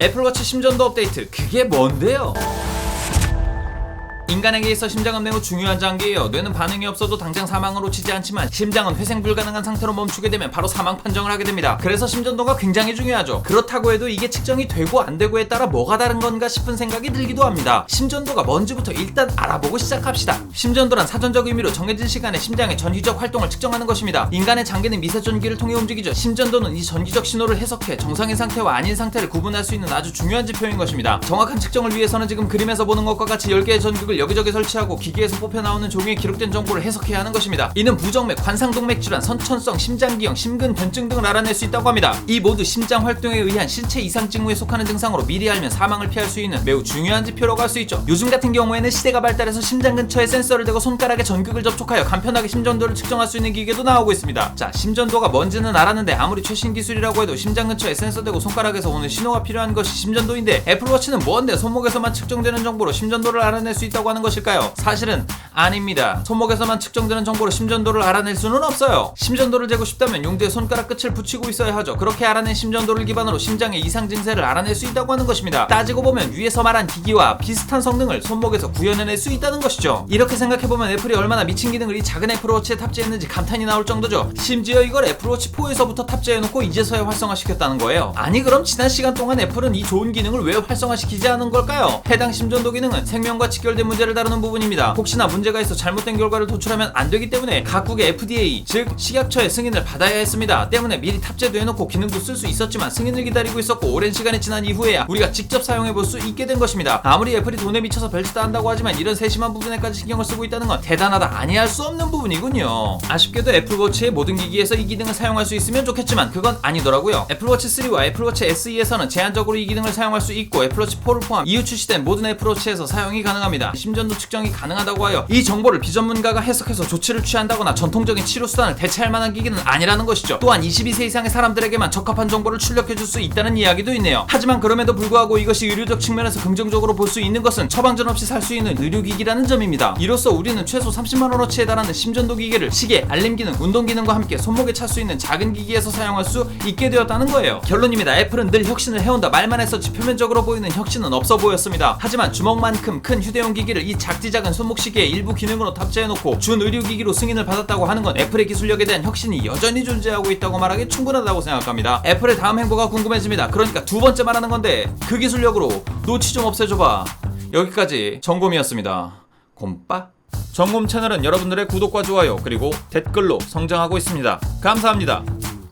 애플워치 심전도 업데이트, 그게 뭔데요? 인간에게 있어 심장은 매우 중요한 장기예요. 뇌는 반응이 없어도 당장 사망으로 치지 않지만 심장은 회생 불가능한 상태로 멈추게 되면 바로 사망 판정을 하게 됩니다. 그래서 심전도가 굉장히 중요하죠. 그렇다고 해도 이게 측정이 되고 안 되고에 따라 뭐가 다른 건가 싶은 생각이 들기도 합니다. 심전도가 뭔지부터 일단 알아보고 시작합시다. 심전도란 사전적 의미로 정해진 시간에 심장의 전기적 활동을 측정하는 것입니다. 인간의 장기는 미세전기를 통해 움직이죠. 심전도는 이 전기적 신호를 해석해 정상인 상태와 아닌 상태를 구분할 수 있는 아주 중요한 지표인 것입니다. 정확한 측정을 위해서는 지금 그림에서 보는 것과 같이 10개의 전극을 여기저기 설치하고 기계에서 뽑혀 나오는 종이에 기록된 정보를 해석해야 하는 것입니다. 이는 부정맥, 관상동맥 질환, 선천성, 심장기형, 심근변증 등을 알아낼 수 있다고 합니다. 이 모두 심장 활동에 의한 신체 이상 징후에 속하는 증상으로 미리 알면 사망을 피할 수 있는 매우 중요한 지표라고 할 수 있죠. 요즘 같은 경우에는 시대가 발달해서 심장 근처에 센서를 대고 손가락에 전극을 접촉하여 간편하게 심전도를 측정할 수 있는 기계도 나오고 있습니다. 자, 심전도가 뭔지는 알았는데 아무리 최신 기술이라고 해도 심장 근처에 센서 대고 손가락에서 오는 신호가 필요한 것이 심전도인데 애플워치는 뭔데 손목에서만 측정되는 정보로 심전도를 알아낼 수 있다고 하는 것일까요? 사실은 아닙니다. 손목에서만 측정되는 정보로 심전도를 알아낼 수는 없어요. 심전도를 재고 싶다면 용두에 손가락 끝을 붙이고 있어야 하죠. 그렇게 알아낸 심전도를 기반으로 심장의 이상 증세를 알아낼 수 있다고 하는 것입니다. 따지고 보면 위에서 말한 기기와 비슷한 성능을 손목에서 구현해낼 수 있다는 것이죠. 이렇게 생각해보면 애플이 얼마나 미친 기능을 이 작은 애플워치에 탑재했는지 감탄이 나올 정도죠. 심지어 이걸 애플워치 4에서부터 탑재해놓고 이제서야 활성화시켰다는 거예요. 아니 그럼 지난 시간 동안 애플은 이 좋은 기능을 왜 활성화시키지 않은 걸까요? 해당 심전도 기능은 생명과 직결된 문제를 다루는 부분입니다. 혹시나 문제가 있어 잘못된 결과를 도출하면 안 되기 때문에 각국의 FDA, 즉 식약처의 승인을 받아야 했습니다. 때문에 미리 탑재도 해놓고 기능도 쓸 수 있었지만 승인을 기다리고 있었고 오랜 시간이 지난 이후에야 우리가 직접 사용해볼 수 있게 된 것입니다. 아무리 애플이 돈에 미쳐서 별짓 다 한다고 하지만 이런 세심한 부분에까지 신경을 쓰고 있다는 건 대단하다 아니할 수 없는 부분이군요. 아쉽게도 애플워치의 모든 기기에서 이 기능을 사용할 수 있으면 좋겠지만 그건 아니더라고요. 애플워치 3와 애플워치 SE에서는 제한적으로 이 기능을 사용할 수 있고 애플워치 4를 포함 이후 출시된 모든 애플워치에서 사용이 가능합니다. 심전도 측정이 가능하다고 하여 이 정보를 비전문가가 해석해서 조치를 취한다거나 전통적인 치료 수단을 대체할 만한 기기는 아니라는 것이죠. 또한 22세 이상의 사람들에게만 적합한 정보를 출력해줄 수 있다는 이야기도 있네요. 하지만 그럼에도 불구하고 이것이 의료적 측면에서 긍정적으로 볼 수 있는 것은 처방전 없이 살 수 있는 의료기기라는 점입니다. 이로써 우리는 최소 30만원어치에 달하는 심전도 기계를 시계, 알림 기능, 운동 기능과 함께 손목에 찰 수 있는 작은 기기에서 사용할 수 있게 되었다는 거예요. 결론입니다. 애플은 늘 혁신을 해온다 말만 했었지 표면적으로 보이는 혁신은 없어 보였습니다. 하지만 주먹만큼 큰 휴대용 기기를 이 작디 작은 손목시계의 일부 기능으로 탑재해놓고 준 의료기기로 승인을 받았다고 하는 건 애플의 기술력에 대한 혁신이 여전히 존재하고 있다고 말하기 충분하다고 생각합니다. 애플의 다음 행보가 궁금해집니다. 그러니까 두 번째 말하는 건데 그 기술력으로 노치 좀 없애줘봐. 여기까지 정곰이었습니다. 곰빠? 정곰 채널은 여러분들의 구독과 좋아요 그리고 댓글로 성장하고 있습니다. 감사합니다.